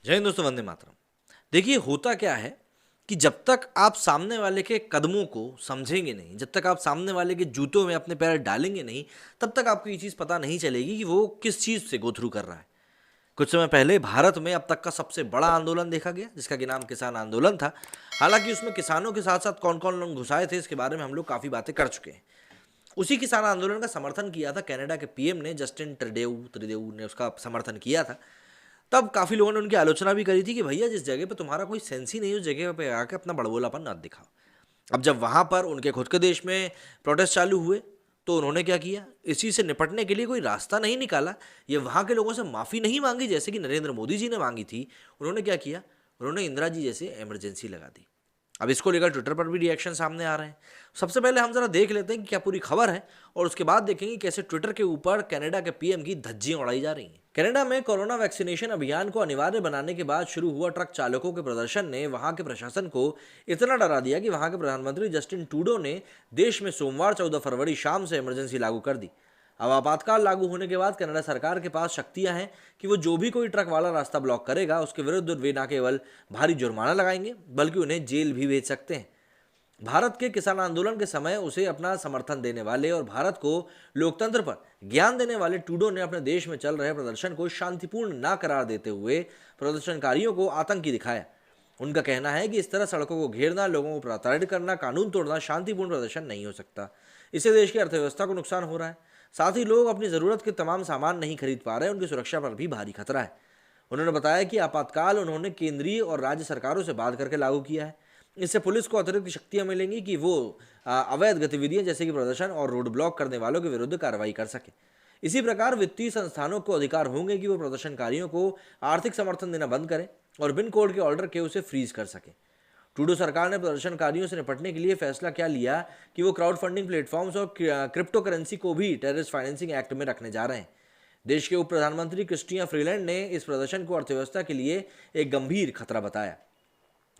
जय हिंद दोस्तों, वंदे मातरम। देखिए, होता क्या है कि जब तक आप सामने वाले के कदमों को समझेंगे नहीं, जब तक आप सामने वाले के जूतों में अपने पैर डालेंगे नहीं, तब तक आपको ये चीज़ पता नहीं चलेगी कि वो किस चीज़ से गो थ्रू कर रहा है। कुछ समय पहले भारत में अब तक का सबसे बड़ा आंदोलन देखा गया, जिसका कि नाम किसान आंदोलन था। हालांकि उसमें किसानों के साथ साथ कौन कौन लोग घुसाए थे, इसके बारे में हम लोग काफ़ी बातें कर चुके हैं। उसी किसान आंदोलन का समर्थन किया था कनाडा के पीएम ने, जस्टिन ट्रूडेऊ त्रिदेऊ ने उसका समर्थन किया था। तब काफ़ी लोगों ने उनकी आलोचना भी करी थी कि भैया, जिस जगह पे तुम्हारा कोई सेंस ही नहीं है, उस जगह पे आके अपना बड़बोलापन मत दिखाओ। अब जब वहाँ पर उनके खुद के देश में प्रोटेस्ट चालू हुए, तो उन्होंने क्या किया, इस चीज़ से निपटने के लिए कोई रास्ता नहीं निकाला, ये वहाँ के लोगों से माफ़ी नहीं मांगी जैसे कि नरेंद्र मोदी जी ने मांगी थी। उन्होंने क्या किया, उन्होंने इंदिरा जी जैसे इमरजेंसी लगा दी। अब इसको लेकर ट्विटर पर भी रिएक्शन सामने आ रहे हैं। सबसे पहले हम जरा देख लेते हैं कि क्या पूरी खबर है, और उसके बाद देखेंगे कैसे ट्विटर के ऊपर कनाडा के पीएम की धज्जियां उड़ाई जा रही हैं। कनाडा में कोरोना वैक्सीनेशन अभियान को अनिवार्य बनाने के बाद शुरू हुआ ट्रक चालकों के प्रदर्शन ने वहां के प्रशासन को इतना डरा दिया कि वहां के प्रधानमंत्री जस्टिन ट्रूडो ने देश में सोमवार 14 फरवरी शाम से इमरजेंसी लागू कर दी। अब आपातकाल लागू होने के बाद कनाडा सरकार के पास शक्तियां हैं कि वो जो भी कोई ट्रक वाला रास्ता ब्लॉक करेगा, उसके विरुद्ध वे न केवल भारी जुर्माना लगाएंगे, बल्कि उन्हें जेल भी भेज सकते हैं। भारत के किसान आंदोलन के समय उसे अपना समर्थन देने वाले और भारत को लोकतंत्र पर ज्ञान देने वाले ट्रूडो ने अपने देश में चल रहे प्रदर्शन को शांतिपूर्ण ना करार देते हुए प्रदर्शनकारियों को आतंकी दिखाया। उनका कहना है कि इस तरह सड़कों को घेरना, लोगों को प्रताड़ित करना, कानून तोड़ना शांतिपूर्ण प्रदर्शन नहीं हो सकता। इससे देश की अर्थव्यवस्था को नुकसान हो रहा है, साथ ही लोग अपनी ज़रूरत के तमाम सामान नहीं खरीद पा रहे हैं, उनकी सुरक्षा पर भी भारी खतरा है। उन्होंने बताया कि आपातकाल उन्होंने केंद्रीय और राज्य सरकारों से बात करके लागू किया है। इससे पुलिस को अतिरिक्त शक्तियां मिलेंगी कि वो अवैध गतिविधियां जैसे कि प्रदर्शन और रोड ब्लॉक करने वालों के विरुद्ध कार्रवाई कर सके। इसी प्रकार वित्तीय संस्थानों को अधिकार होंगे कि वो प्रदर्शनकारियों को आर्थिक समर्थन देना बंद करें और बिन कोर्ट के ऑर्डर के उसे फ्रीज कर सके। ट्रूडो सरकार ने प्रदर्शनकारियों से निपटने के लिए फैसला क्या लिया कि वो क्राउड फंडिंग प्लेटफॉर्म्स और क्रिप्टो करेंसी को भी टेररिस्ट फाइनेंसिंग एक्ट में रखने जा रहे हैं। देश के उप प्रधानमंत्री क्रिस्टिया फ्रीलैंड ने इस प्रदर्शन को अर्थव्यवस्था के लिए एक गंभीर खतरा बताया।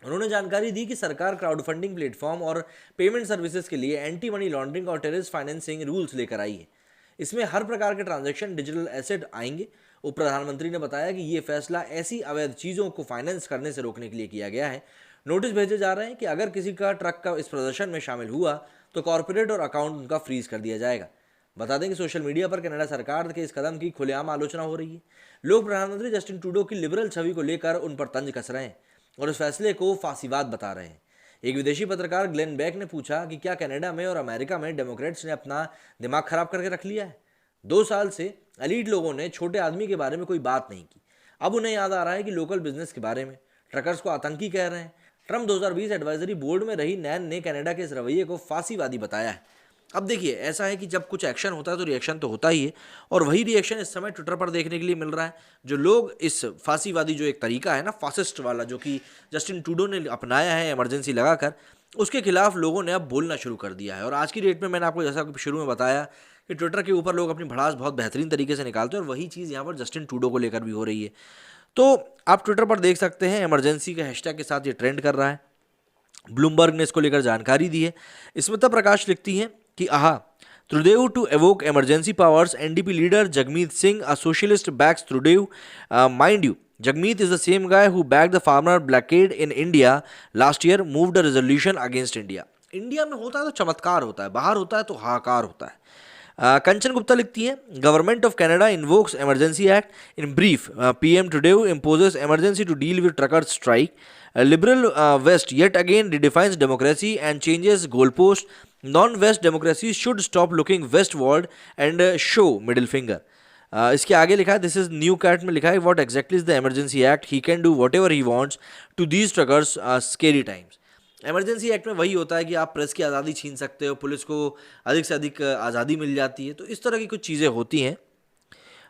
उन्होंने जानकारी दी कि सरकार क्राउड फंडिंग प्लेटफॉर्म और पेमेंट सर्विसेज के लिए एंटी मनी लॉन्ड्रिंग और टेररिस्ट फाइनेंसिंग रूल्स लेकर आई है। इसमें हर प्रकार के ट्रांजैक्शन डिजिटल एसेट आएंगे। उप प्रधानमंत्री ने बताया कि ये फैसला ऐसी अवैध चीज़ों को फाइनेंस करने से रोकने के लिए किया गया है। नोटिस भेजे जा रहे हैं कि अगर किसी का ट्रक का इस प्रदर्शन में शामिल हुआ तो कॉर्पोरेट और अकाउंट उनका फ्रीज कर दिया जाएगा। बता दें कि सोशल मीडिया पर कनाडा सरकार के इस कदम की खुलेआम आलोचना हो रही है। लोग प्रधानमंत्री जस्टिन ट्रूडो की लिबरल छवि को लेकर उन पर तंज कस रहे हैं और इस फैसले को फांसीवाद बता रहे हैं। एक विदेशी पत्रकार ग्लेन बैक ने पूछा कि क्या कनाडा में और अमेरिका में डेमोक्रेट्स ने अपना दिमाग खराब करके रख लिया है। 2 साल से एलीट लोगों ने छोटे आदमी के बारे में कोई बात नहीं की। अब उन्हें याद आ रहा है कि लोकल बिजनेस के बारे में ट्रकर्स को आतंकी कह रहे हैं। ट्रंप 2020 एडवाइजरी बोर्ड में रही नैन ने कनाडा के इस रवैये को फांसीवादी बताया है। अब देखिए, ऐसा है कि जब कुछ एक्शन होता है तो रिएक्शन तो होता ही है, और वही रिएक्शन इस समय ट्विटर पर देखने के लिए मिल रहा है। जो लोग इस फांसीवादी जो एक तरीका है ना, फासिस्ट वाला, जो कि जस्टिन ट्रूडो ने अपनाया है इमरजेंसी लगाकर, उसके खिलाफ लोगों ने अब बोलना शुरू कर दिया है। और आज की डेट में मैंने आपको जैसा शुरू में बताया कि ट्विटर के ऊपर लोग अपनी भड़ास बहुत बेहतरीन तरीके से निकालते हैं, और वही चीज़ यहाँ पर जस्टिन ट्रूडो को लेकर भी हो रही है। तो आप ट्विटर पर देख सकते हैं, इमरजेंसी के हैशटैग के साथ ये ट्रेंड कर रहा है। ब्लूमबर्ग ने इसको लेकर जानकारी दी है। स्मिता प्रकाश लिखती हैं कि Trudeau to evoke emergency powers. NDP leader Jagmeet Singh, a socialist, backs Trudeau. Mind you, Jagmeet is the same guy who backed the farmer blockade in India last year, moved a resolution against India. India में होता है तो चमत्कार होता है, बाहर होता है तो हाहाकार होता है। कंचन गुप्ता लिखती है, government of Canada invokes emergency act. In brief, PM Trudeau imposes emergency to deal with truckers' strike. Liberal West yet again redefines democracy and changes goalposts. Non-West democracies should stop looking westward and show middle finger. इसके आगे लिखा है, this is new cat में लिखा है, what exactly is the emergency act, he can do whatever he wants to these truckers scary times. Emergency act में वही होता है कि आप प्रेस की आज़ादी छीन सकते हो, पुलिस को अधिक से अधिक आज़ादी मिल जाती है, तो इस तरह की कुछ चीज़ें होती हैं।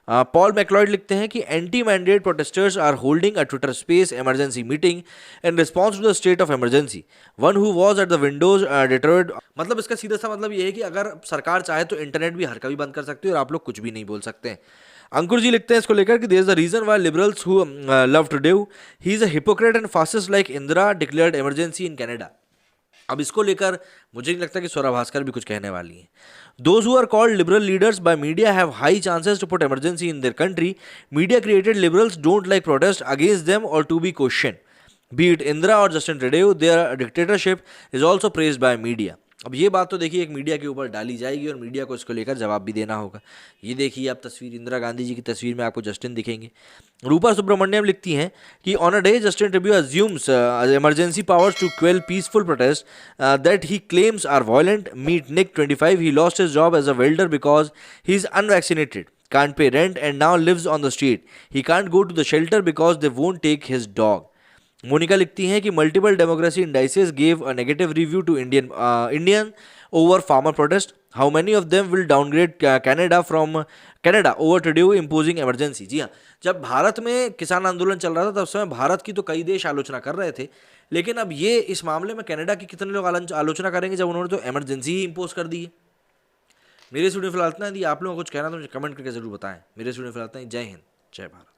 पॉल मैक्लॉयड लिखते हैं कि anti mandate protesters are holding a Twitter space emergency meeting in response to the state of emergency, one who was at the windows deterred. मतलब इसका सीधा सा मतलब ये है कि अगर सरकार चाहे तो इंटरनेट भी हर कभी बंद कर सकती है और आप लोग कुछ भी नहीं बोल सकते हैं। अंकुर जी लिखते हैं इसको लेकर कि there is the reason why liberals who love टुडे, he is a hypocrite and fascist like Indira declared emergency in Canada. अब इसको लेकर मुझे नहीं लगता कि स्वरा भास्कर भी कुछ कहने वाली हैं। Those who are called liberal leaders by media have high chances to put emergency in their country. Media created liberals don't like protest against them और to be question. Be it Indira और Justin Trudeau, their dictatorship is also praised by media. अब ये बात तो देखिए एक media के ऊपर डाली जाएगी और मीडिया को इसको लेकर जवाब भी देना होगा। ये देखिए आप तस्वीर, इंदिरा गांधी जी की तस्वीर में आपको जस्टिन दिखेंगे। रूपा सुब्रमण्यम लिखती हैं कि on a day Justin Trudeau assumes emergency powers to quell peaceful protests that he claims are violent. Meet Nick 25, he lost his job as a welder because he is unvaccinated, can't pay rent and now lives on the street. He can't go to the shelter because they won't take his dog. Monica लिखती हैं कि multiple democracy indices gave a negative review to Indian over farmer protest. How many of them will downgrade Canada over Trudeau imposing emergency. जी हाँ, जब भारत में किसान आंदोलन चल रहा था तब समय भारत की तो कई देश आलोचना कर रहे थे, लेकिन अब ये इस मामले में कनाडा की कितने लोग आलोचना करेंगे जब उन्होंने तो इमरजेंसी ही इम्पोज कर दी है। मेरे स्टूडियो फिलहाल इतना। यदि आप लोगों को कुछ कहना तो मुझे कमेंट करके जरूर बताएं। मेरे स्टूडियो फिलहाल इतना ही। जय हिंद, जय भारत।